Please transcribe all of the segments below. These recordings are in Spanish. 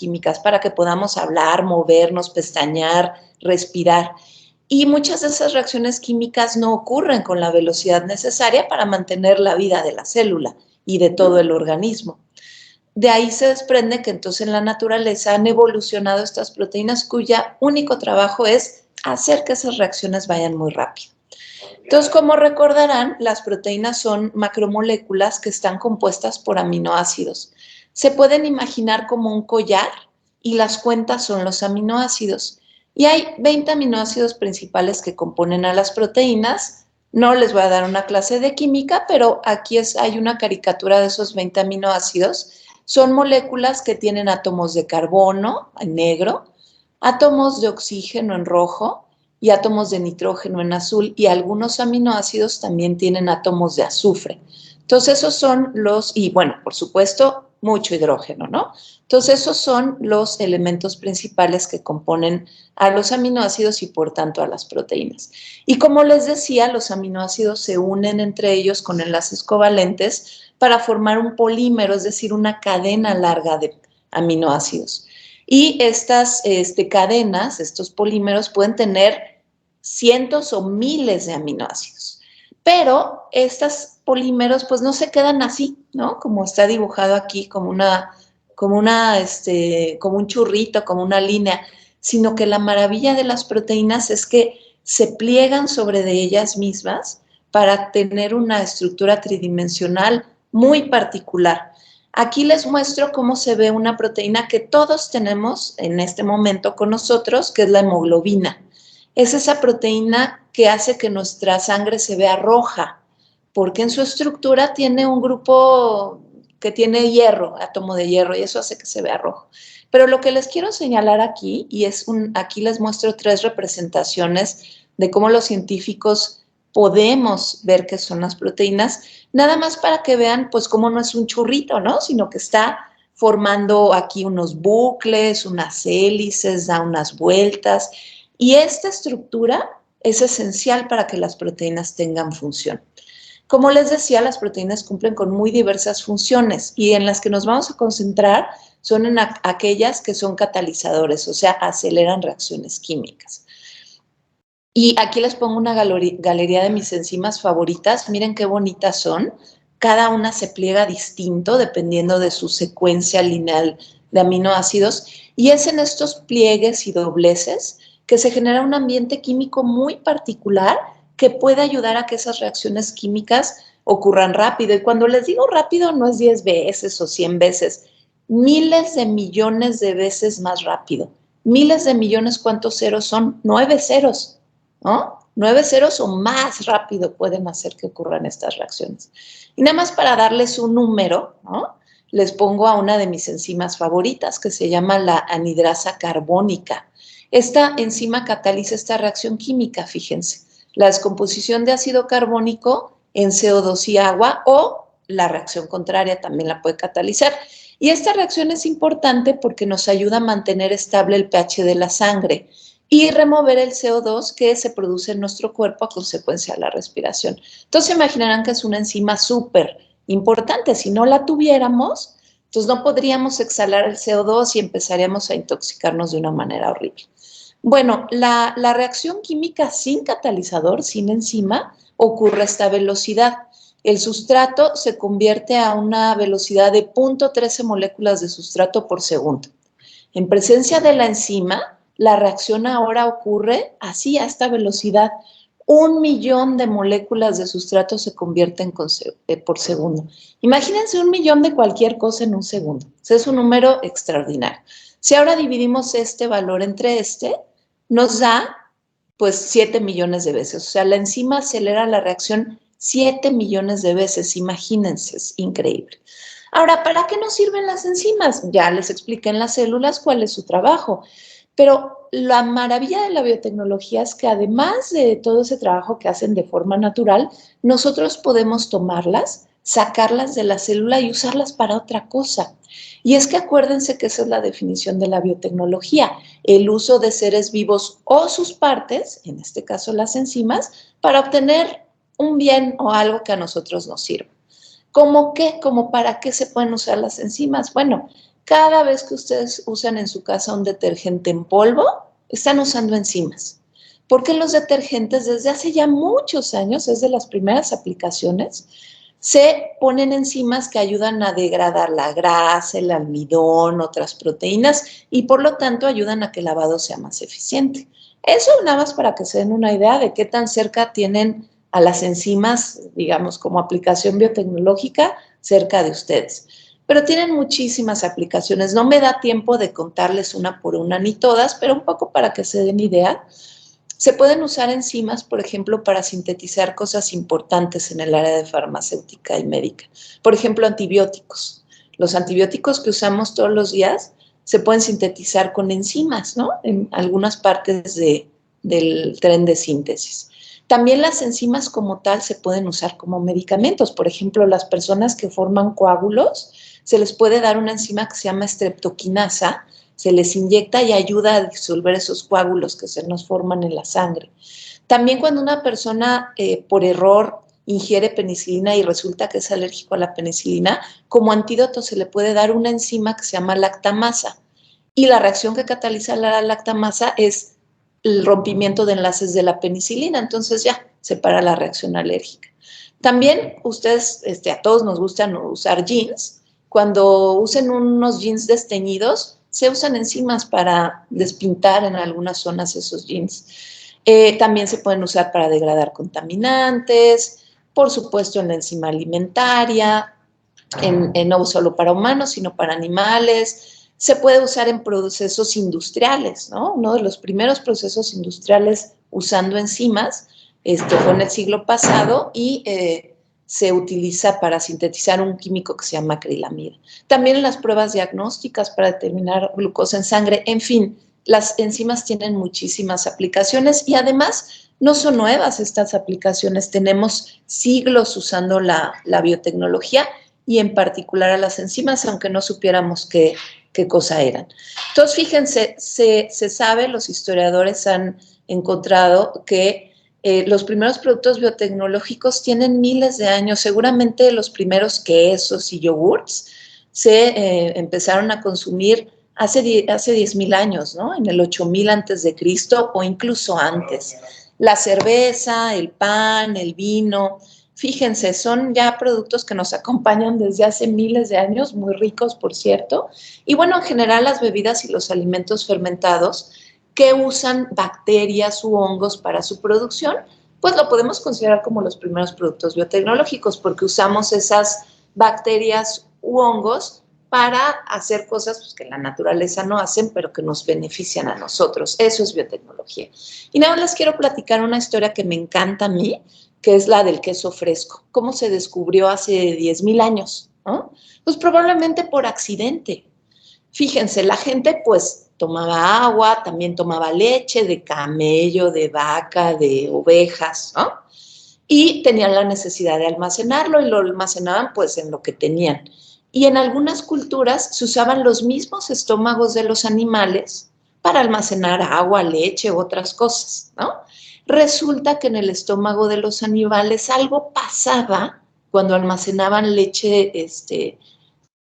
químicas para que podamos hablar, movernos, pestañear, respirar. Y muchas de esas reacciones químicas no ocurren con la velocidad necesaria para mantener la vida de la célula y de todo el organismo. De ahí se desprende que entonces en la naturaleza han evolucionado estas proteínas cuyo único trabajo es hacer que esas reacciones vayan muy rápido. Entonces, como recordarán, las proteínas son macromoléculas que están compuestas por aminoácidos. Se pueden imaginar como un collar y las cuentas son los aminoácidos. Y hay 20 aminoácidos principales que componen a las proteínas. No les voy a dar una clase de química, pero aquí hay una caricatura de esos 20 aminoácidos. Son moléculas que tienen átomos de carbono en negro, átomos de oxígeno en rojo y átomos de nitrógeno en azul, y algunos aminoácidos también tienen átomos de azufre. Entonces esos son y bueno, por supuesto, mucho hidrógeno, ¿no? Entonces esos son los elementos principales que componen a los aminoácidos y por tanto a las proteínas. Y como les decía, los aminoácidos se unen entre ellos con enlaces covalentes para formar un polímero, es decir, una cadena larga de aminoácidos. Y estas cadenas, estos polímeros, pueden tener cientos o miles de aminoácidos. Pero estos polímeros pues no se quedan así, ¿no? Como está dibujado aquí, como un churrito, como una línea, sino que la maravilla de las proteínas es que se pliegan sobre de ellas mismas para tener una estructura tridimensional muy particular. Aquí les muestro cómo se ve una proteína que todos tenemos en este momento con nosotros, que es la hemoglobina. Es esa proteína que hace que nuestra sangre se vea roja, porque en su estructura tiene un grupo que tiene hierro, átomo de hierro, y eso hace que se vea rojo. Pero lo que les quiero señalar aquí, aquí les muestro 3 representaciones de cómo los científicos podemos ver qué son las proteínas, nada más para que vean pues cómo no es un churrito, ¿no? Sino que está formando aquí unos bucles, unas hélices, da unas vueltas, y esta estructura es esencial para que las proteínas tengan función. Como les decía, las proteínas cumplen con muy diversas funciones y en las que nos vamos a concentrar son en aquellas que son catalizadores, o sea, aceleran reacciones químicas. Y aquí les pongo una galería de mis enzimas favoritas. Miren qué bonitas son. Cada una se pliega distinto dependiendo de su secuencia lineal de aminoácidos. Y es en estos pliegues y dobleces que se genera un ambiente químico muy particular que puede ayudar a que esas reacciones químicas ocurran rápido. Y cuando les digo rápido, no es 10 veces o 100 veces, miles de millones de veces más rápido. Miles de millones, ¿cuántos ceros son? 9 ceros. ¿No? 9 ceros o más rápido pueden hacer que ocurran estas reacciones. Y nada más para darles un número, ¿no? Les pongo a una de mis enzimas favoritas que se llama la anhidrasa carbónica. Esta enzima cataliza esta reacción química, fíjense, la descomposición de ácido carbónico en CO2 y agua, o la reacción contraria también la puede catalizar. Y esta reacción es importante porque nos ayuda a mantener estable el pH de la sangre y remover el CO2 que se produce en nuestro cuerpo a consecuencia de la respiración. Entonces imaginarán que es una enzima súper importante. Si no la tuviéramos, entonces no podríamos exhalar el CO2 y empezaríamos a intoxicarnos de una manera horrible. Bueno, la reacción química sin catalizador, sin enzima, ocurre a esta velocidad. El sustrato se convierte a una velocidad de 0.13 moléculas de sustrato por segundo. En presencia de la enzima, la reacción ahora ocurre así a esta velocidad. 1.000.000 de moléculas de sustrato se convierten por segundo. Imagínense 1.000.000 de cualquier cosa en un segundo. Es un número extraordinario. Si ahora dividimos este valor entre nos da pues 7 millones de veces. O sea, la enzima acelera la reacción 7 millones de veces. Imagínense, es increíble. Ahora, ¿para qué nos sirven las enzimas? Ya les expliqué en las células cuál es su trabajo. Pero la maravilla de la biotecnología es que además de todo ese trabajo que hacen de forma natural, nosotros podemos tomarlas, sacarlas de la célula y usarlas para otra cosa. Y es que acuérdense que esa es la definición de la biotecnología, el uso de seres vivos o sus partes, en este caso las enzimas, para obtener un bien o algo que a nosotros nos sirva. ¿Cómo qué? ¿Cómo para qué se pueden usar las enzimas? Bueno, Cada vez que ustedes usan en su casa un detergente en polvo, están usando enzimas. Porque los detergentes desde hace ya muchos años, es de las primeras aplicaciones, se ponen enzimas que ayudan a degradar la grasa, el almidón, otras proteínas y por lo tanto ayudan a que el lavado sea más eficiente. Eso nada más para que se den una idea de qué tan cerca tienen a las enzimas, digamos, como aplicación biotecnológica cerca de ustedes. Pero tienen muchísimas aplicaciones. No me da tiempo de contarles una por una ni todas, pero un poco para que se den idea. Se pueden usar enzimas, por ejemplo, para sintetizar cosas importantes en el área de farmacéutica y médica. Por ejemplo, antibióticos. Los antibióticos que usamos todos los días se pueden sintetizar con enzimas, ¿no? En algunas partes del tren de síntesis. También las enzimas como tal se pueden usar como medicamentos. Por ejemplo, las personas que forman coágulos, se les puede dar una enzima que se llama streptoquinasa, se les inyecta y ayuda a disolver esos coágulos que se nos forman en la sangre. También cuando una persona por error ingiere penicilina y resulta que es alérgico a la penicilina, como antídoto se le puede dar una enzima que se llama lactamasa. Y la reacción que cataliza la lactamasa es el rompimiento de enlaces de la penicilina, entonces ya se para la reacción alérgica. También ustedes, a todos nos gustan usar jeans. Cuando usen unos jeans desteñidos, se usan enzimas para despintar en algunas zonas esos jeans. También se pueden usar para degradar contaminantes, por supuesto en la enzima alimentaria, no solo para humanos, sino para animales. Se puede usar en procesos industriales, ¿no? Uno de los primeros procesos industriales usando enzimas fue en el siglo pasado y se utiliza para sintetizar un químico que se llama acrilamida. También en las pruebas diagnósticas para determinar glucosa en sangre. En fin, las enzimas tienen muchísimas aplicaciones y además no son nuevas estas aplicaciones. Tenemos siglos usando la biotecnología y en particular a las enzimas, aunque no supiéramos qué cosa eran. Entonces, fíjense, se sabe, los historiadores han encontrado que los primeros productos biotecnológicos tienen miles de años. Seguramente los primeros quesos y yogurts se empezaron a consumir hace 10,000 años, ¿no? En el 8,000 antes de Cristo o incluso antes. La cerveza, el pan, el vino, fíjense, son ya productos que nos acompañan desde hace miles de años, muy ricos, por cierto. Y bueno, en general las bebidas y los alimentos fermentados que usan bacterias u hongos para su producción, pues lo podemos considerar como los primeros productos biotecnológicos porque usamos esas bacterias u hongos para hacer cosas pues, que la naturaleza no hacen, pero que nos benefician a nosotros. Eso es biotecnología. Y nada más les quiero platicar una historia que me encanta a mí, que es la del queso fresco. ¿Cómo se descubrió hace 10,000 años? ¿No? Pues probablemente por accidente. Fíjense, la gente pues tomaba agua, también tomaba leche de camello, de vaca, de ovejas, ¿no? Y tenían la necesidad de almacenarlo y lo almacenaban pues en lo que tenían. Y en algunas culturas se usaban los mismos estómagos de los animales para almacenar agua, leche u otras cosas, ¿no? Resulta que en el estómago de los animales algo pasaba cuando almacenaban leche de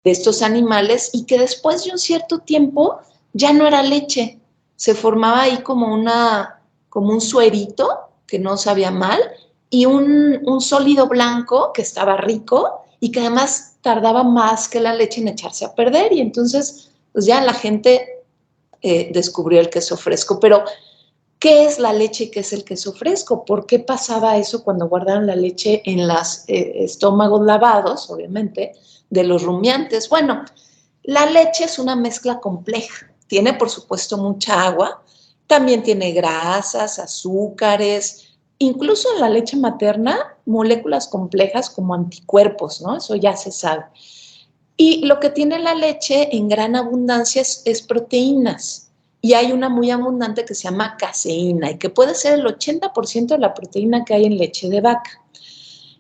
estos animales y que después de un cierto tiempo ya no era leche, se formaba ahí como un suerito que no sabía mal y un sólido blanco que estaba rico y que además tardaba más que la leche en echarse a perder y entonces pues ya la gente descubrió el queso fresco, pero ¿qué es la leche y qué es el queso fresco? ¿Por qué pasaba eso cuando guardaron la leche en los estómagos lavados, obviamente, de los rumiantes? Bueno, la leche es una mezcla compleja. Tiene, por supuesto, mucha agua. También tiene grasas, azúcares, incluso en la leche materna, moléculas complejas como anticuerpos, ¿no? Eso ya se sabe. Y lo que tiene la leche en gran abundancia es proteínas. Y hay una muy abundante que se llama caseína y que puede ser el 80% de la proteína que hay en leche de vaca.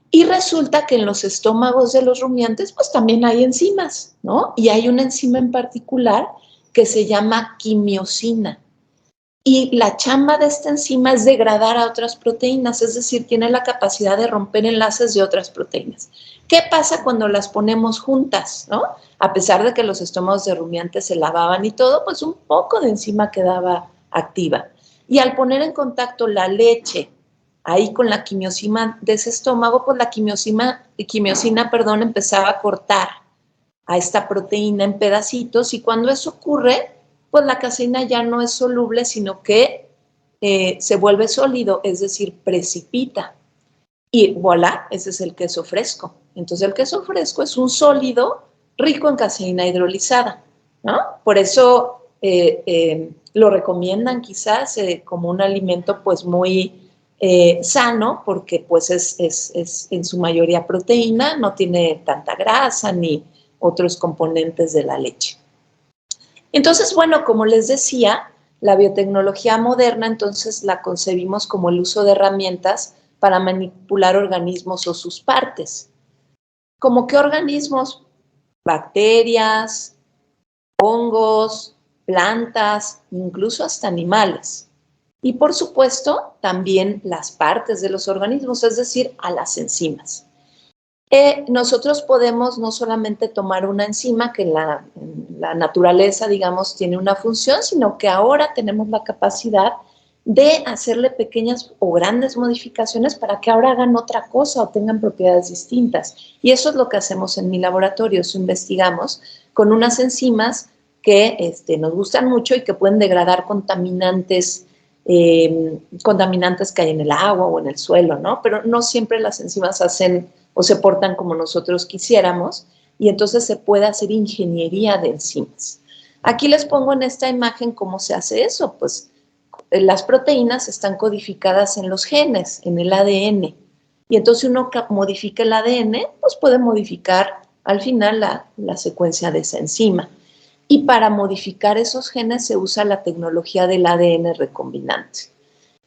Y resulta que en los estómagos de los rumiantes, pues también hay enzimas, ¿no? Y hay una enzima en particular que se llama quimiosina. Y la chamba de esta enzima es degradar a otras proteínas, es decir, tiene la capacidad de romper enlaces de otras proteínas. ¿Qué pasa cuando las ponemos juntas, no? A pesar de que los estómagos de rumiantes se lavaban y todo, pues un poco de enzima quedaba activa. Y al poner en contacto la leche ahí con la quimiosina de ese estómago, pues la quimiosina, empezaba a cortar a esta proteína en pedacitos, y cuando eso ocurre, pues la caseína ya no es soluble, sino que se vuelve sólido, es decir, precipita. Y voilà, ese es el queso fresco. Entonces el queso fresco es un sólido rico en caseína hidrolizada, ¿no? Por eso lo recomiendan quizás como un alimento pues muy sano, porque pues es en su mayoría proteína, no tiene tanta grasa ni otros componentes de la leche. Entonces, bueno, como les decía, la biotecnología moderna entonces la concebimos como el uso de herramientas para manipular organismos o sus partes. ¿Cómo qué organismos? Bacterias, hongos, plantas, incluso hasta animales. Y por supuesto, también las partes de los organismos, es decir, a las enzimas. Nosotros podemos no solamente tomar una enzima que en la naturaleza, digamos, tiene una función, sino que ahora tenemos la capacidad de hacerle pequeñas o grandes modificaciones para que ahora hagan otra cosa o tengan propiedades distintas. Y eso es lo que hacemos en mi laboratorio. Eso investigamos con unas enzimas que nos gustan mucho y que pueden degradar contaminantes que hay en el agua o en el suelo, ¿no? Pero no siempre las enzimas hacen o se portan como nosotros quisiéramos, y entonces se puede hacer ingeniería de enzimas. Aquí les pongo en esta imagen cómo se hace eso. Pues las proteínas están codificadas en los genes, en el ADN, y entonces uno modifica el ADN, pues puede modificar al final la secuencia de esa enzima. Y para modificar esos genes se usa la tecnología del ADN recombinante.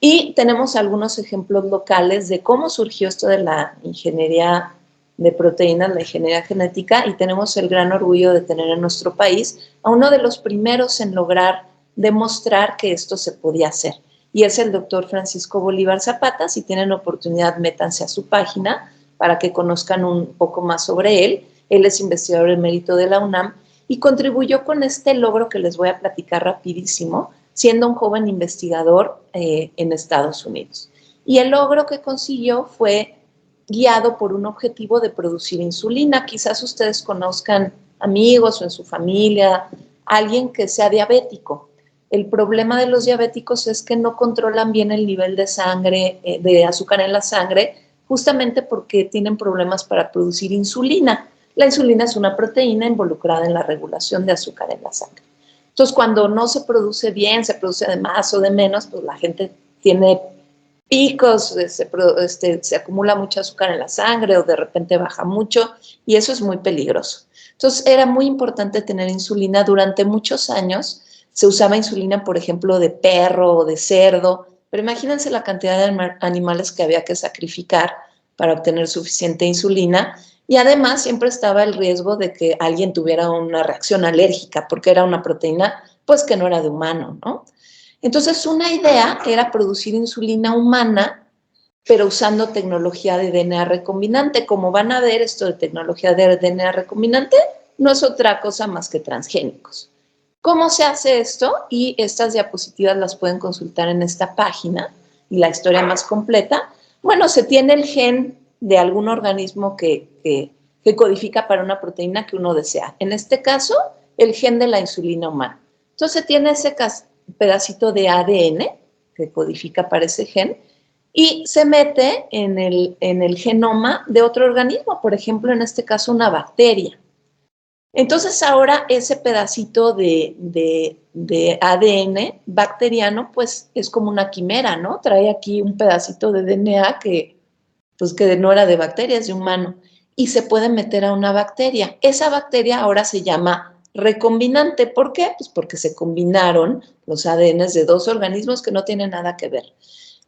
Y tenemos algunos ejemplos locales de cómo surgió esto de la ingeniería de proteínas, la ingeniería genética, y tenemos el gran orgullo de tener en nuestro país a uno de los primeros en lograr demostrar que esto se podía hacer. Y es el doctor Francisco Bolívar Zapata. Si tienen oportunidad, métanse a su página para que conozcan un poco más sobre él. Él es investigador emérito de la UNAM y contribuyó con este logro que les voy a platicar rapidísimo, siendo un joven investigador en Estados Unidos. Y el logro que consiguió fue guiado por un objetivo de producir insulina. Quizás ustedes conozcan amigos o en su familia alguien que sea diabético. El problema de los diabéticos es que no controlan bien el nivel de sangre, de azúcar en la sangre, justamente porque tienen problemas para producir insulina. La insulina es una proteína involucrada en la regulación de azúcar en la sangre. Entonces, cuando no se produce bien, se produce de más o de menos, pues la gente tiene picos, se acumula mucho azúcar en la sangre o de repente baja mucho, y eso es muy peligroso. Entonces, era muy importante tener insulina. Durante muchos años se usaba insulina, por ejemplo, de perro o de cerdo, pero imagínense la cantidad de animales que había que sacrificar para obtener suficiente insulina. Y además siempre estaba el riesgo de que alguien tuviera una reacción alérgica, porque era una proteína pues que no era de humano, ¿no? Entonces una idea era producir insulina humana, pero usando tecnología de DNA recombinante. Como van a ver, esto de tecnología de DNA recombinante no es otra cosa más que transgénicos. ¿Cómo se hace esto? Y estas diapositivas las pueden consultar en esta página y la historia más completa. Bueno, se tiene el gen de algún organismo que codifica para una proteína que uno desea. En este caso, el gen de la insulina humana. Entonces tiene ese pedacito de ADN que codifica para ese gen y se mete en el genoma de otro organismo, por ejemplo, en este caso una bacteria. Entonces ahora ese pedacito de ADN bacteriano pues es como una quimera, ¿no? Trae aquí un pedacito de DNA que no era de bacteria, es de humano, y se puede meter a una bacteria. Esa bacteria ahora se llama recombinante. ¿Por qué? Pues porque se combinaron los ADNs de dos organismos que no tienen nada que ver.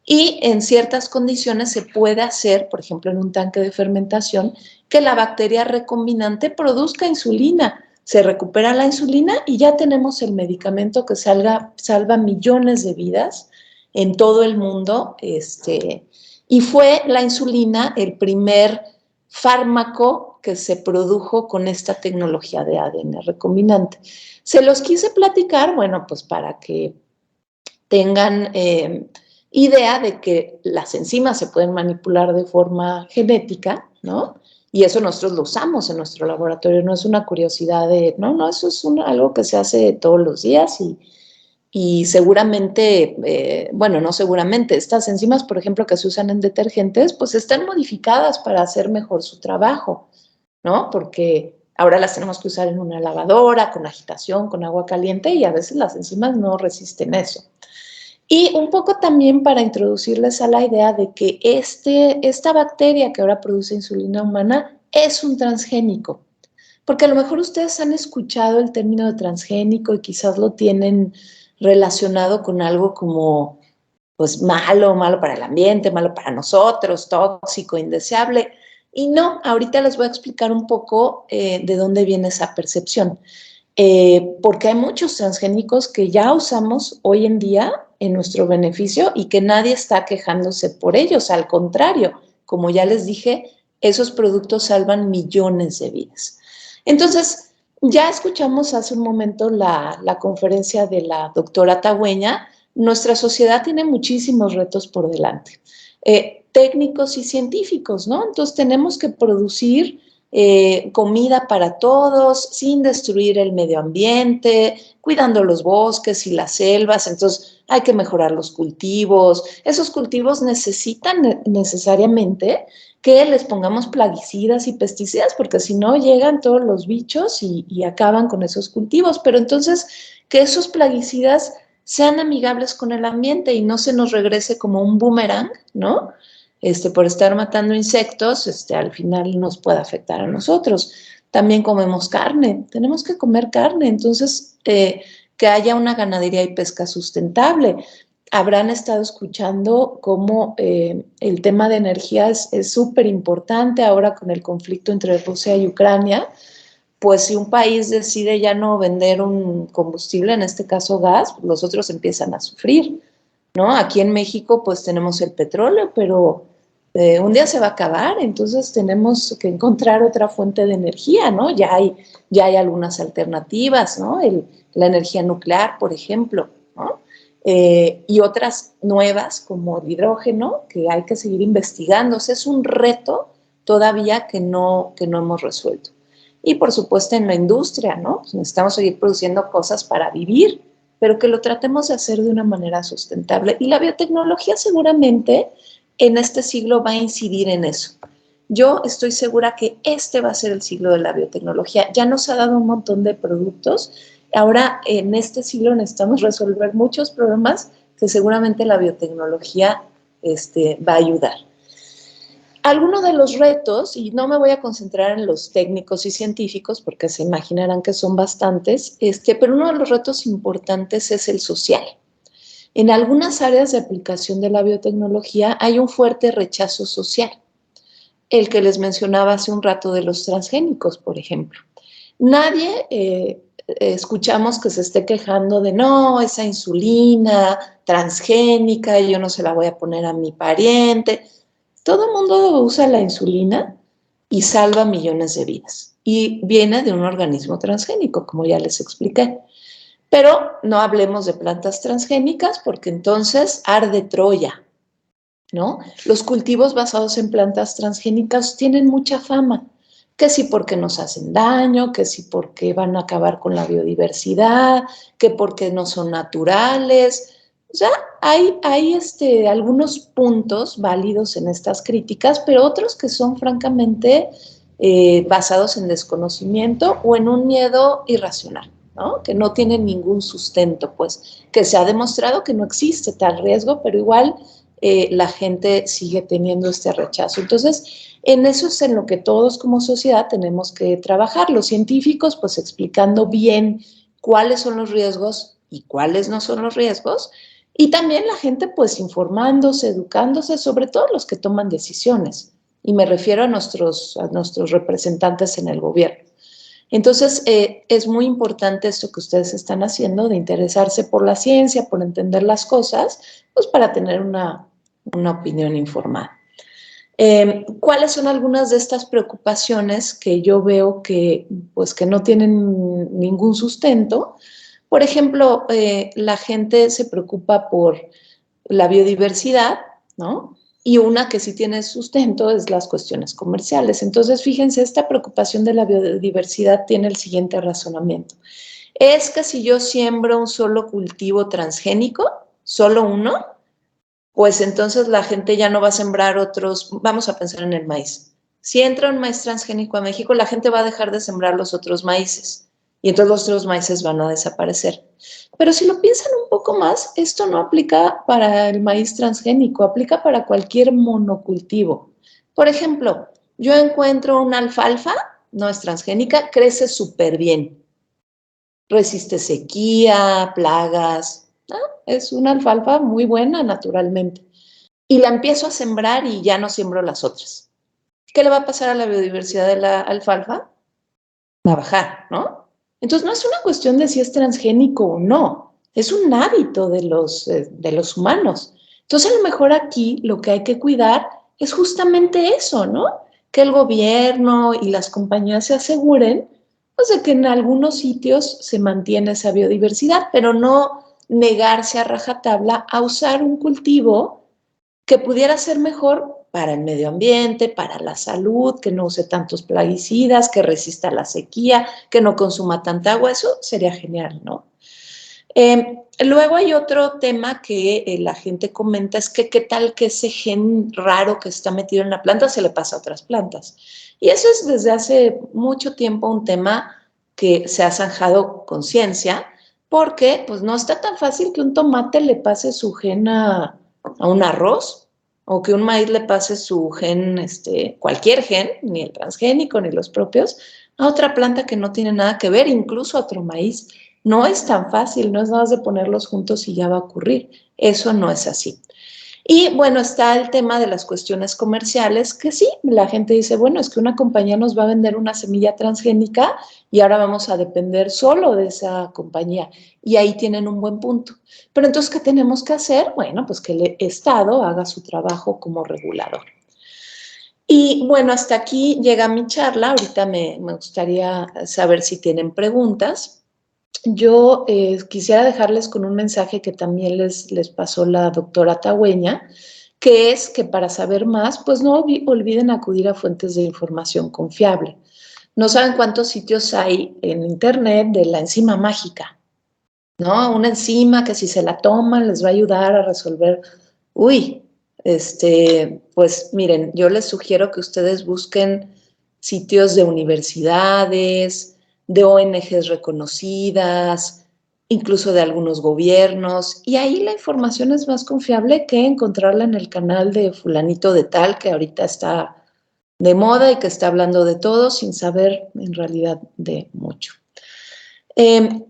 Y en ciertas condiciones se puede hacer, por ejemplo, en un tanque de fermentación, que la bacteria recombinante produzca insulina se recupera la insulina y ya tenemos el medicamento que salva millones de vidas en todo el mundo. Y fue la insulina el primer fármaco que se produjo con esta tecnología de ADN recombinante. Se los quise platicar, bueno, pues para que tengan idea de que las enzimas se pueden manipular de forma genética, ¿no? Y eso nosotros lo usamos en nuestro laboratorio, no es una curiosidad no, eso es algo que se hace todos los días y seguramente, bueno, no seguramente, estas enzimas, por ejemplo, que se usan en detergentes, pues están modificadas para hacer mejor su trabajo, ¿no? Porque ahora las tenemos que usar en una lavadora, con agitación, con agua caliente, y a veces las enzimas no resisten eso. Y un poco también para introducirles a la idea de que esta bacteria que ahora produce insulina humana es un transgénico. Porque a lo mejor ustedes han escuchado el término de transgénico y quizás lo tienen relacionado con algo como, pues, malo para el ambiente, malo para nosotros, tóxico, indeseable. Y no, ahorita les voy a explicar un poco de dónde viene esa percepción. Porque hay muchos transgénicos que ya usamos hoy en día en nuestro beneficio y que nadie está quejándose por ellos. Al contrario, como ya les dije, esos productos salvan millones de vidas. Entonces, ya escuchamos hace un momento la conferencia de la doctora Tagüeña. Nuestra sociedad tiene muchísimos retos por delante, técnicos y científicos, ¿no? Entonces tenemos que producir comida para todos, sin destruir el medio ambiente, cuidando los bosques y las selvas. Entonces hay que mejorar los cultivos. Esos cultivos necesitan necesariamente que les pongamos plaguicidas y pesticidas, porque si no llegan todos los bichos y acaban con esos cultivos. Pero entonces que esos plaguicidas sean amigables con el ambiente y no se nos regrese como un boomerang, ¿no? Por estar matando insectos, al final nos puede afectar a nosotros. También comemos carne, tenemos que comer carne, entonces que haya una ganadería y pesca sustentable. Habrán estado escuchando cómo el tema de energía es súper importante ahora con el conflicto entre Rusia y Ucrania. Pues si un país decide ya no vender un combustible, en este caso gas, los otros empiezan a sufrir, ¿no? Aquí en México pues tenemos el petróleo, pero un día se va a acabar, entonces tenemos que encontrar otra fuente de energía, ¿no? Ya hay algunas alternativas, ¿no? La energía nuclear, por ejemplo, ¿no? Y otras nuevas como el hidrógeno, que hay que seguir investigando. O sea, es un reto todavía que no hemos resuelto. Y por supuesto en la industria, ¿no? Pues necesitamos seguir produciendo cosas para vivir, pero que lo tratemos de hacer de una manera sustentable. Y la biotecnología seguramente en este siglo va a incidir en eso. Yo estoy segura que este va a ser el siglo de la biotecnología. Ya nos ha dado un montón de productos. Ahora, en este siglo necesitamos resolver muchos problemas que seguramente la biotecnología va a ayudar. Algunos de los retos, y no me voy a concentrar en los técnicos y científicos porque se imaginarán que son bastantes, pero uno de los retos importantes es el social. En algunas áreas de aplicación de la biotecnología hay un fuerte rechazo social. El que les mencionaba hace un rato de los transgénicos, por ejemplo. Nadie escuchamos que se esté quejando de no, esa insulina transgénica, yo no se la voy a poner a mi pariente. Todo el mundo usa la insulina y salva millones de vidas. Y viene de un organismo transgénico, como ya les expliqué. Pero no hablemos de plantas transgénicas porque entonces arde Troya, ¿no? Los cultivos basados en plantas transgénicas tienen mucha fama, que sí porque nos hacen daño, que sí porque van a acabar con la biodiversidad, que porque no son naturales. O sea, hay algunos puntos válidos en estas críticas, pero otros que son francamente basados en desconocimiento o en un miedo irracional, ¿no? Que no tienen ningún sustento, pues, que se ha demostrado que no existe tal riesgo, pero igual la gente sigue teniendo este rechazo. Entonces, en eso es en lo que todos como sociedad tenemos que trabajar. Los científicos, pues, explicando bien cuáles son los riesgos y cuáles no son los riesgos, y también la gente, pues, informándose, educándose, sobre todo los que toman decisiones, y me refiero a nuestros representantes en el gobierno. Entonces, es muy importante esto que ustedes están haciendo, de interesarse por la ciencia, por entender las cosas, pues para tener una opinión informada. ¿Cuáles son algunas de estas preocupaciones que yo veo que, pues, que no tienen ningún sustento? Por ejemplo, la gente se preocupa por la biodiversidad, ¿no? Y una que sí tiene sustento es las cuestiones comerciales. Entonces, fíjense, esta preocupación de la biodiversidad tiene el siguiente razonamiento. Es que si yo siembro un solo cultivo transgénico, solo uno, pues entonces la gente ya no va a sembrar otros. Vamos a pensar en el maíz. Si entra un maíz transgénico a México, la gente va a dejar de sembrar los otros maíces y entonces los otros maíces van a desaparecer. Pero si lo piensan un poco más, esto no aplica para el maíz transgénico, aplica para cualquier monocultivo. Por ejemplo, yo encuentro una alfalfa, no es transgénica, crece súper bien, resiste sequía, plagas, ¿no? Es una alfalfa muy buena naturalmente. Y la empiezo a sembrar y ya no siembro las otras. ¿Qué le va a pasar a la biodiversidad de la alfalfa? Va a bajar, ¿no? Entonces no es una cuestión de si es transgénico o no, es un hábito de los humanos. Entonces a lo mejor aquí lo que hay que cuidar es justamente eso, ¿no? Que el gobierno y las compañías se aseguren, pues, de que en algunos sitios se mantiene esa biodiversidad, pero no negarse a rajatabla a usar un cultivo que pudiera ser mejor para el medio ambiente, para la salud, que no use tantos plaguicidas, que resista la sequía, que no consuma tanta agua. Eso sería genial, ¿no? Luego hay otro tema que la gente comenta, es que qué tal que ese gen raro que está metido en la planta se le pasa a otras plantas. Y eso es desde hace mucho tiempo un tema que se ha zanjado con ciencia, porque pues no está tan fácil que un tomate le pase su gen a un arroz, o que un maíz le pase su gen, cualquier gen, ni el transgénico, ni los propios, a otra planta que no tiene nada que ver, incluso a otro maíz. No es tan fácil, no es nada de ponerlos juntos y ya va a ocurrir. Eso no es así. Y bueno, está el tema de las cuestiones comerciales, que sí, la gente dice, bueno, es que una compañía nos va a vender una semilla transgénica y ahora vamos a depender solo de esa compañía. Y ahí tienen un buen punto. Pero entonces, ¿qué tenemos que hacer? Bueno, pues que el Estado haga su trabajo como regulador. Y bueno, hasta aquí llega mi charla. Ahorita me gustaría saber si tienen preguntas. Yo quisiera dejarles con un mensaje que también les pasó la doctora Tagüeña, que es que para saber más, pues no olviden acudir a fuentes de información confiable. No saben cuántos sitios hay en internet de la enzima mágica, ¿no? Una enzima que si se la toman les va a ayudar a resolver. Uy, pues miren, yo les sugiero que ustedes busquen sitios de universidades, de ONGs reconocidas, incluso de algunos gobiernos, y ahí la información es más confiable que encontrarla en el canal de fulanito de tal, que ahorita está de moda y que está hablando de todo sin saber en realidad de mucho.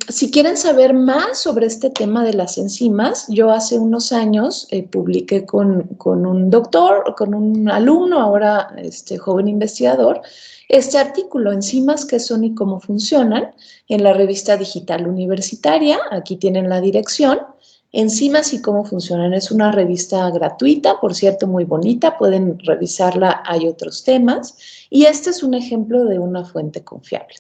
Si quieren saber más sobre este tema de las enzimas, yo hace unos años publiqué con un doctor, con un alumno, ahora joven investigador, este artículo, Enzimas, qué son y cómo funcionan, en la revista digital universitaria. Aquí tienen la dirección. Enzimas y cómo funcionan. Es una revista gratuita, por cierto, muy bonita, pueden revisarla, hay otros temas. Y este es un ejemplo de una fuente confiable.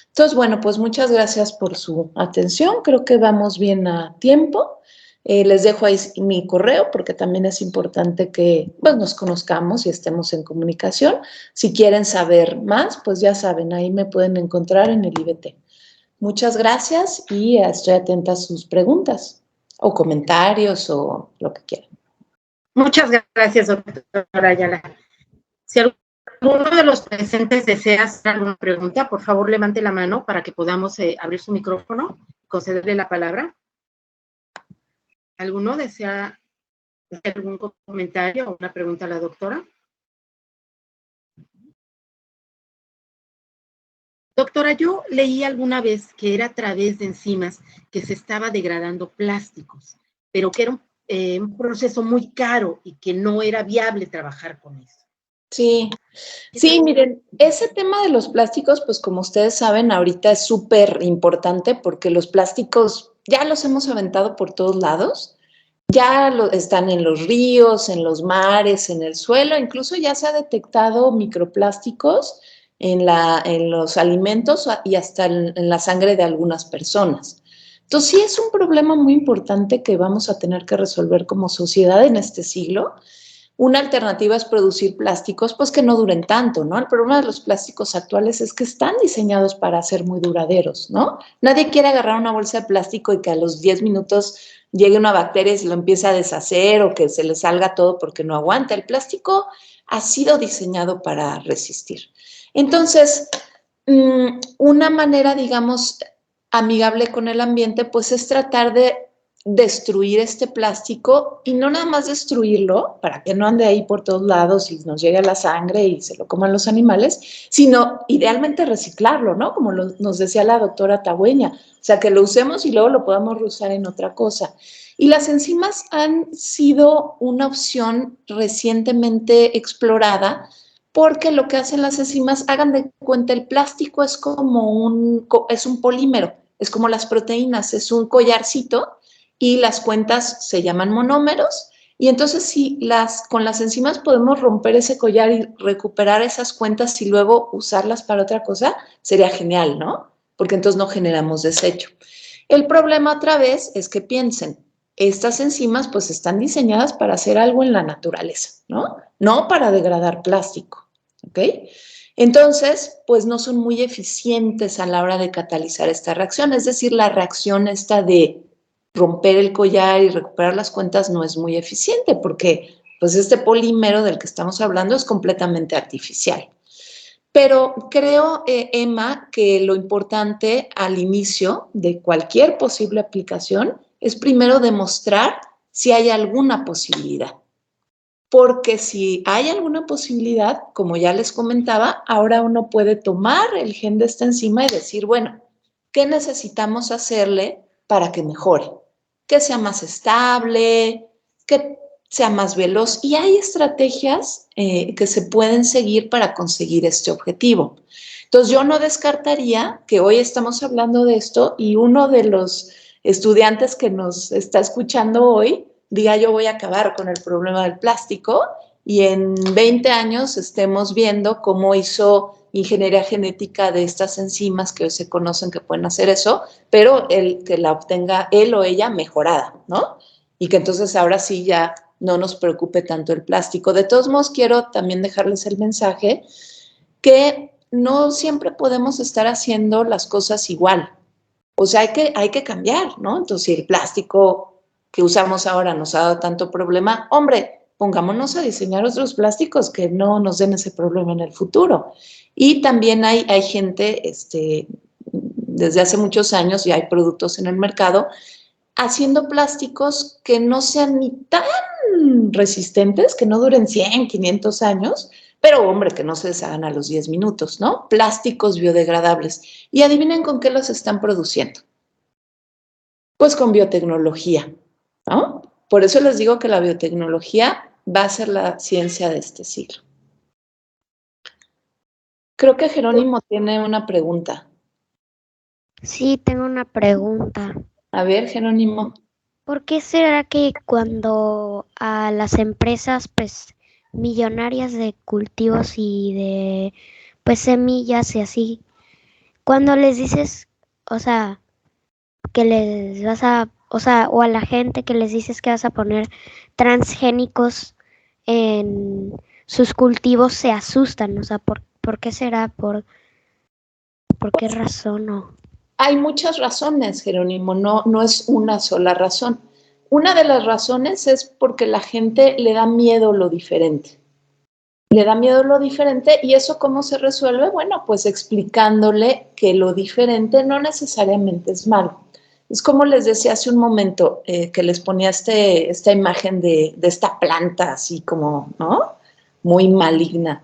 Entonces, bueno, pues muchas gracias por su atención. Creo que vamos bien a tiempo. Les dejo ahí mi correo porque también es importante que pues, nos conozcamos y estemos en comunicación. Si quieren saber más, pues ya saben, ahí me pueden encontrar en el IBT. Muchas gracias y estoy atenta a sus preguntas o comentarios o lo que quieran. Muchas gracias, doctora Ayala. Si alguno de los presentes desea hacer alguna pregunta, por favor levante la mano para que podamos abrir su micrófono y concederle la palabra. ¿Alguno desea hacer algún comentario o una pregunta a la doctora? Doctora, yo leí alguna vez que era a través de enzimas que se estaba degradando plásticos, pero que era un proceso muy caro y que no era viable trabajar con eso. Sí, sí, miren, ese tema de los plásticos, pues como ustedes saben, ahorita es súper importante porque los plásticos ya los hemos aventado por todos lados, están en los ríos, en los mares, en el suelo, incluso ya se ha detectado microplásticos en los alimentos y hasta en la sangre de algunas personas. Entonces sí es un problema muy importante que vamos a tener que resolver como sociedad en este siglo. Una alternativa es producir plásticos, pues que no duren tanto, ¿no? El problema de los plásticos actuales es que están diseñados para ser muy duraderos, ¿no? Nadie quiere agarrar una bolsa de plástico y que a los 10 minutos llegue una bacteria y se lo empiece a deshacer o que se le salga todo porque no aguanta. El plástico ha sido diseñado para resistir. Entonces, una manera, digamos, amigable con el ambiente, pues es tratar de destruir este plástico y no nada más destruirlo para que no ande ahí por todos lados y nos llegue a la sangre y se lo coman los animales, sino idealmente reciclarlo, ¿no? Como nos decía la doctora Tagüeña, o sea, que lo usemos y luego lo podamos reusar en otra cosa. Y las enzimas han sido una opción recientemente explorada porque lo que hacen las enzimas, hagan de cuenta, el plástico es como es un polímero, es como las proteínas, es un collarcito y las cuentas se llaman monómeros. Y entonces si con las enzimas podemos romper ese collar y recuperar esas cuentas y luego usarlas para otra cosa, sería genial, ¿no? Porque entonces no generamos desecho. El problema otra vez es que piensen, estas enzimas pues están diseñadas para hacer algo en la naturaleza, ¿no? No para degradar plástico, ¿ok? Entonces, pues no son muy eficientes a la hora de catalizar esta reacción, es decir, la reacción esta de romper el collar y recuperar las cuentas no es muy eficiente porque pues este polímero del que estamos hablando es completamente artificial. Pero creo, Emma, que lo importante al inicio de cualquier posible aplicación es primero demostrar si hay alguna posibilidad. Porque si hay alguna posibilidad, como ya les comentaba, ahora uno puede tomar el gen de esta enzima y decir, bueno, ¿qué necesitamos hacerle para que mejore? Que sea más estable, que sea más veloz. Y hay estrategias que se pueden seguir para conseguir este objetivo. Entonces, yo no descartaría que hoy estamos hablando de esto y uno de los estudiantes que nos está escuchando hoy diga yo voy a acabar con el problema del plástico y en 20 años estemos viendo cómo hizo ingeniería genética de estas enzimas que hoy se conocen que pueden hacer eso, pero que la obtenga él o ella mejorada, ¿no? Y que entonces ahora sí ya no nos preocupe tanto el plástico. De todos modos, quiero también dejarles el mensaje que no siempre podemos estar haciendo las cosas igual. O sea, hay que cambiar, ¿no? Entonces, si el plástico que usamos ahora nos ha dado tanto problema, hombre, pongámonos a diseñar otros plásticos que no nos den ese problema en el futuro. Y también hay gente, desde hace muchos años, y hay productos en el mercado, haciendo plásticos que no sean ni tan resistentes, que no duren 100, 500 años, pero hombre, que no se deshagan a los 10 minutos, ¿no? Plásticos biodegradables. Y adivinen con qué los están produciendo. Pues con biotecnología, ¿no? Por eso les digo que la biotecnología va a ser la ciencia de este siglo. Creo que Jerónimo tiene una pregunta. Sí, tengo una pregunta. A ver, Jerónimo. ¿Por qué será que cuando a las empresas, pues, millonarias de cultivos y de, pues, semillas y así, cuando les dices, o sea, que les vas a, o sea, o a la gente que les dices que vas a poner transgénicos en sus cultivos se asustan? O sea, ¿por qué será? ¿Por qué razón o? Hay muchas razones, Jerónimo, no es una sola razón. Una de las razones es porque la gente le da miedo lo diferente. Le da miedo lo diferente y eso ¿cómo se resuelve? Bueno, pues explicándole que lo diferente no necesariamente es malo. Es como les decía hace un momento, que les ponía esta imagen de esta planta así como, ¿no? Muy maligna.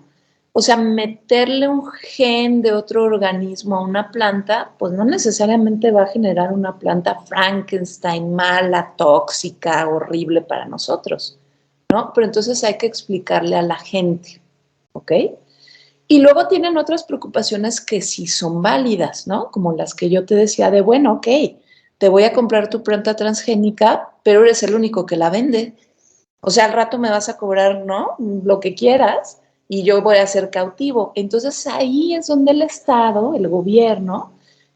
O sea, meterle un gen de otro organismo a una planta, pues no necesariamente va a generar una planta Frankenstein mala, tóxica, horrible para nosotros, ¿no? Pero entonces hay que explicarle a la gente. ¿ok? Y luego tienen otras preocupaciones que sí son válidas, ¿no? Como las que yo te decía de, bueno, ok, te voy a comprar tu planta transgénica, pero eres el único que la vende. O sea, al rato me vas a cobrar, ¿no? Lo que quieras y yo voy a ser cautivo. Entonces ahí es donde el Estado, el gobierno,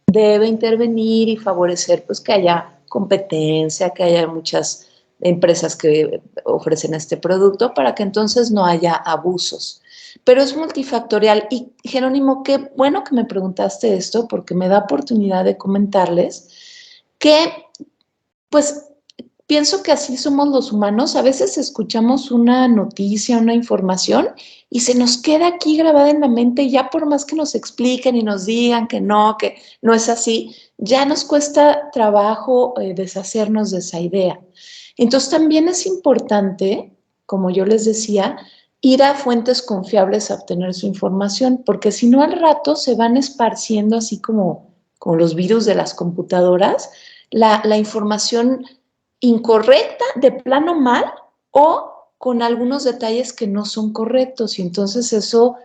debe intervenir y favorecer pues que haya competencia, que haya muchas empresas que ofrecen este producto para que entonces no haya abusos. Pero es multifactorial y Jerónimo, qué bueno que me preguntaste esto porque me da oportunidad de comentarles que pues pienso que así somos los humanos. A veces escuchamos una noticia, una información y se nos queda aquí grabada en la mente y ya por más que nos expliquen y nos digan que no es así, ya nos cuesta trabajo deshacernos de esa idea. Entonces también es importante, como yo les decía, ir a fuentes confiables a obtener su información, porque si no al rato se van esparciendo así como los virus de las computadoras, la información incorrecta, de plano mal, o con algunos detalles que no son correctos y entonces eso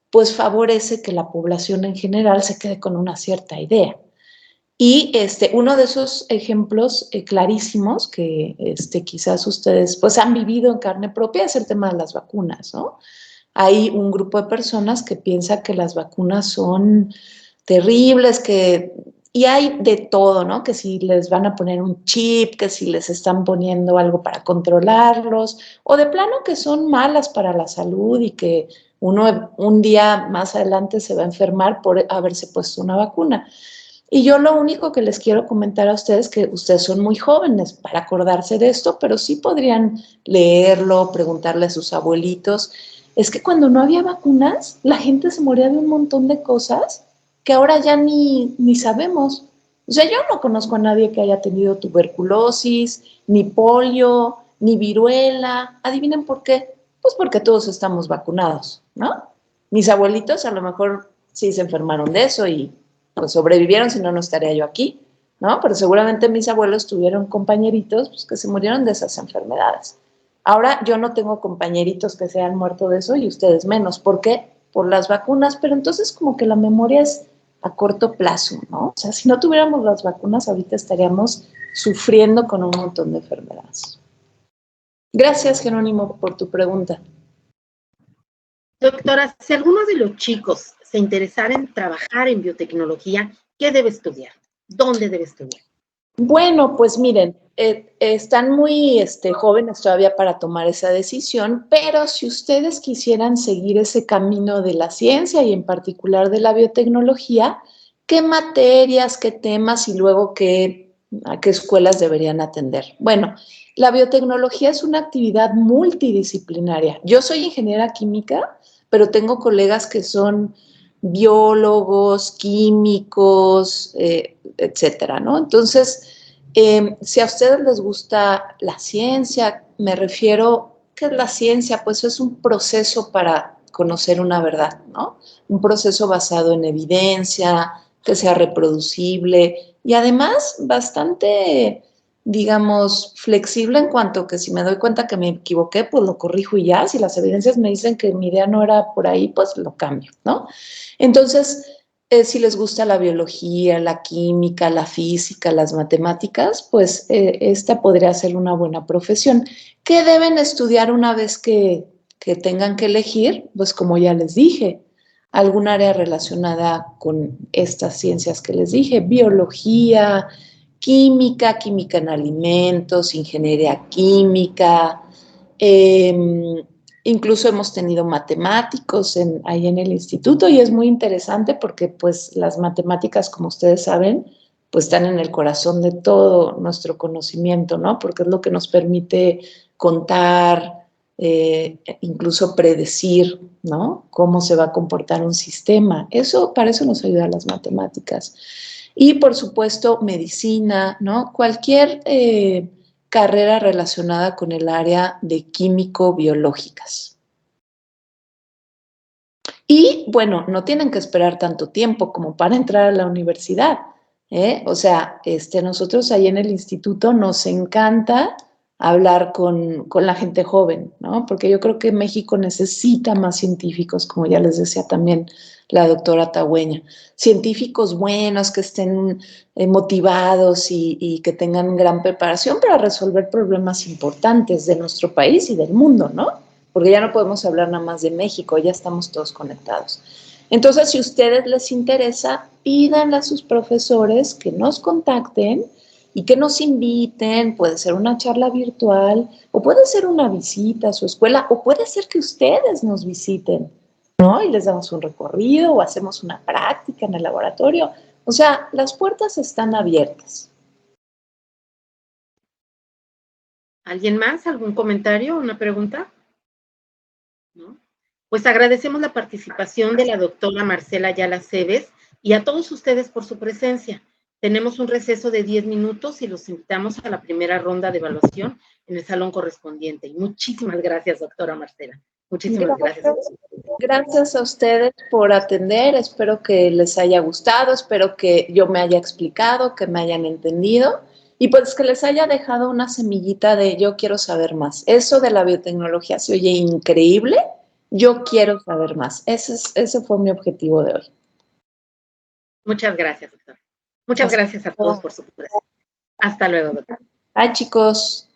pues favorece que la población en general se quede con una cierta idea. Y uno de esos ejemplos clarísimos que quizás ustedes pues han vivido en carne propia es el tema de las vacunas, ¿no? Hay un grupo de personas que piensa que las vacunas son terribles, y hay de todo, ¿no? Que si les van a poner un chip, que si les están poniendo algo para controlarlos, o de plano que son malas para la salud y que uno un día más adelante se va a enfermar por haberse puesto una vacuna. Y yo lo único que les quiero comentar a ustedes es que ustedes son muy jóvenes para acordarse de esto, pero sí podrían leerlo, preguntarle a sus abuelitos. Es que cuando no había vacunas, la gente se moría de un montón de cosas que ahora ya ni sabemos. O sea, yo no conozco a nadie que haya tenido tuberculosis, ni polio, ni viruela. ¿Adivinen por qué? Pues porque todos estamos vacunados, ¿no? Mis abuelitos a lo mejor sí se enfermaron de eso y pues sobrevivieron, si no, no estaría yo aquí, ¿no? Pero seguramente mis abuelos tuvieron compañeritos pues, que se murieron de esas enfermedades. Ahora yo no tengo compañeritos que se han muerto de eso y ustedes menos. ¿Por qué? Por las vacunas, pero entonces como que la memoria es a corto plazo, ¿no? O sea, si no tuviéramos las vacunas, ahorita estaríamos sufriendo con un montón de enfermedades. Gracias, Jerónimo, por tu pregunta. Doctora, si alguno de los chicos se interesara en trabajar en biotecnología, ¿qué debe estudiar? ¿Dónde debe estudiar? Bueno, pues miren, están muy jóvenes todavía para tomar esa decisión, pero si ustedes quisieran seguir ese camino de la ciencia y en particular de la biotecnología, ¿qué materias, qué temas y luego a qué escuelas deberían atender? Bueno, la biotecnología es una actividad multidisciplinaria. Yo soy ingeniera química, pero tengo colegas que son biólogos, químicos, etcétera, ¿no? Entonces, si a ustedes les gusta la ciencia, me refiero, ¿qué es la ciencia? Pues es un proceso para conocer una verdad, ¿no? Un proceso basado en evidencia, que sea reproducible y además bastante, digamos, flexible en cuanto que si me doy cuenta que me equivoqué, pues lo corrijo y ya. Si las evidencias me dicen que mi idea no era por ahí, pues lo cambio, ¿no? Entonces, si les gusta la biología, la química, la física, las matemáticas, pues esta podría ser una buena profesión. ¿Qué deben estudiar una vez que tengan que elegir? Pues como ya les dije, algún área relacionada con estas ciencias que les dije, biología, química en alimentos, ingeniería química, incluso hemos tenido matemáticos ahí en el instituto y es muy interesante porque pues las matemáticas, como ustedes saben, pues están en el corazón de todo nuestro conocimiento, ¿no? Porque es lo que nos permite contar, incluso predecir, ¿no? Cómo se va a comportar un sistema. Para eso nos ayudan las matemáticas. Y por supuesto, medicina, ¿no? Cualquier carrera relacionada con el área de químico-biológicas. Y bueno, no tienen que esperar tanto tiempo como para entrar a la universidad, ¿eh? O sea, nosotros ahí en el instituto nos encanta hablar con la gente joven, ¿no? Porque yo creo que México necesita más científicos, como ya les decía también la doctora Tagüeña. Científicos buenos que estén motivados y que tengan gran preparación para resolver problemas importantes de nuestro país y del mundo, ¿no? Porque ya no podemos hablar nada más de México, ya estamos todos conectados. Entonces, si a ustedes les interesa, pídanle a sus profesores que nos contacten y que nos inviten. Puede ser una charla virtual o puede ser una visita a su escuela o puede ser que ustedes nos visiten, ¿no? Y les damos un recorrido o hacemos una práctica en el laboratorio. O sea, las puertas están abiertas. ¿Alguien más? ¿Algún comentario? ¿Una pregunta? ¿No? Pues agradecemos la participación de la doctora Marcela Ayala Cebes y a todos ustedes por su presencia. Tenemos un receso de 10 minutos y los invitamos a la primera ronda de evaluación en el salón correspondiente. Y muchísimas gracias, doctora Marcela. Muchísimas gracias. Gracias a ustedes por atender. Espero que les haya gustado, espero que yo me haya explicado, que me hayan entendido y pues que les haya dejado una semillita de yo quiero saber más. Eso de la biotecnología se oye increíble. Yo quiero saber más. Ese fue mi objetivo de hoy. Muchas gracias, doctor. Muchas gracias a todos por su presencia. Hasta luego, doctor. Bye, chicos.